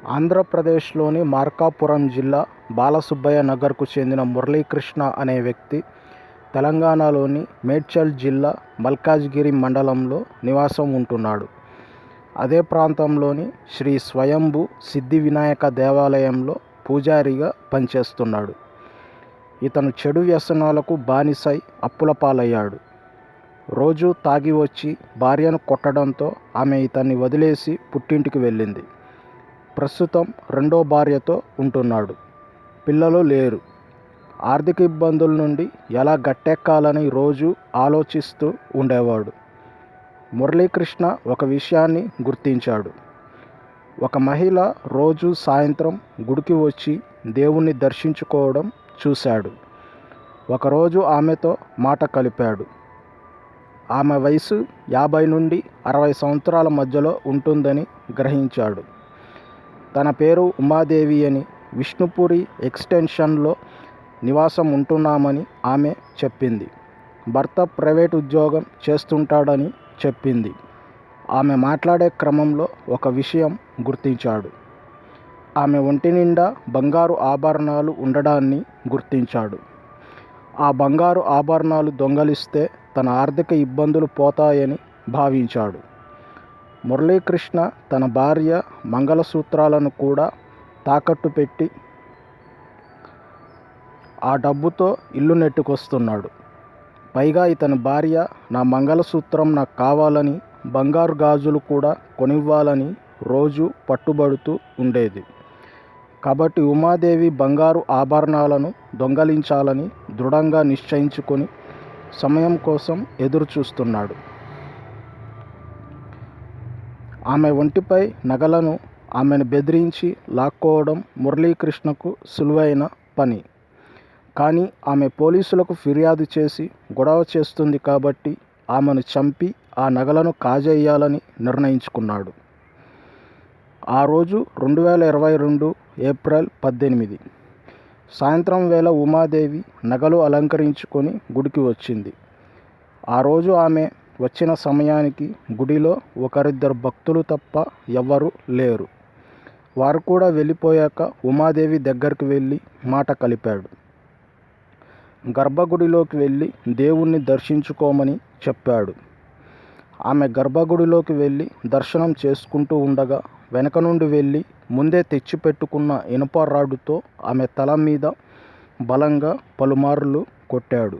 ఆంధ్రప్రదేశ్లోని మార్కాపురం జిల్లా బాలసుబ్బయ్య నగర్కు చెందిన మురళీకృష్ణ అనే వ్యక్తి తెలంగాణలోని మేడ్చల్ జిల్లా మల్కాజ్గిరి మండలంలో నివాసం ఉంటున్నాడు. అదే ప్రాంతంలోని శ్రీ స్వయంభూ సిద్ధి వినాయక దేవాలయంలో పూజారిగా పనిచేస్తున్నాడు. ఇతను చెడు వ్యసనాలకు బానిసై అప్పుల పాలయ్యాడు. రోజూ తాగి వచ్చి భార్యను కొట్టడంతో ఆమె ఇతన్ని వదిలేసి పుట్టింటికి వెళ్ళింది. ప్రస్తుతం రెండో భార్యతో ఉంటున్నాడు. పిల్లలు లేరు. ఆర్థిక ఇబ్బందుల నుండి ఎలా గట్టెక్కాలని రోజు ఆలోచిస్తూ ఉండేవాడు. మురళీకృష్ణ ఒక విషయాన్ని గుర్తించాడు. ఒక మహిళ రోజు సాయంత్రం గుడికి వచ్చి దేవుణ్ణి దర్శించుకోవడం చూశాడు. ఒకరోజు ఆమెతో మాట కలిపాడు. ఆమె వయసు 50 నుండి 60 సంవత్సరాల మధ్యలో ఉంటుందని గ్రహించాడు. తన పేరు ఉమాదేవి అని, విష్ణుపురి ఎక్స్టెన్షన్లో నివాసం ఉంటున్నామని ఆమె చెప్పింది. భర్త ప్రైవేట్ ఉద్యోగం చేస్తుంటాడని చెప్పింది. ఆమె మాట్లాడే క్రమంలో ఒక విషయం గుర్తించాడు. ఆమె ఒంటి నిండా బంగారు ఆభరణాలు ఉండడాన్ని గుర్తించాడు. ఆ బంగారు ఆభరణాలు దొంగలిస్తే తన ఆర్థిక ఇబ్బందులు పోతాయని భావించాడు. మురళీకృష్ణ తన భార్య మంగళసూత్రాలను కూడా తాకట్టు పెట్టి ఆ డబ్బుతో ఇల్లు నెట్టుకొస్తున్నాడు. పైగా ఇతని భార్య నా మంగళసూత్రం నాకు కావాలని, బంగారు గాజులు కూడా కొనివ్వాలని రోజు పట్టుబడుతూ ఉండేది. కాబట్టి ఉమాదేవి బంగారు ఆభరణాలను దొంగలించాలని దృఢంగా నిశ్చయించుకొని సమయం కోసం ఎదురు చూస్తున్నాడు. ఆమె ఒంటిపై నగలను ఆమెను బెదిరించి లాక్కోవడం మురళీకృష్ణకు సులువైన పని. కానీ ఆమె పోలీసులకు ఫిర్యాదు చేసి గొడవ చేస్తుంది కాబట్టి ఆమెను చంపి ఆ నగలను కాజేయాలని నిర్ణయించుకున్నాడు. ఆ రోజు 2022 ఏప్రిల్ 18 సాయంత్రం వేళ ఉమాదేవి నగలు అలంకరించుకొని గుడికి వచ్చింది. ఆ రోజు ఆమె వచ్చిన సమయానికి గుడిలో ఒకరిద్దరు భక్తులు తప్ప ఎవ్వరూ లేరు. వారు కూడా వెళ్ళిపోయాక ఉమాదేవి దగ్గరికి వెళ్ళి మాట కలిపాడు. గర్భగుడిలోకి వెళ్ళి దేవుణ్ణి దర్శించుకోమని చెప్పాడు. ఆమె గర్భగుడిలోకి వెళ్ళి దర్శనం చేసుకుంటూ ఉండగా వెనక నుండి వెళ్ళి ముందే తెచ్చిపెట్టుకున్న ఇనుప రాడ్డుతో ఆమె తల మీద బలంగా పలుమార్లు కొట్టాడు.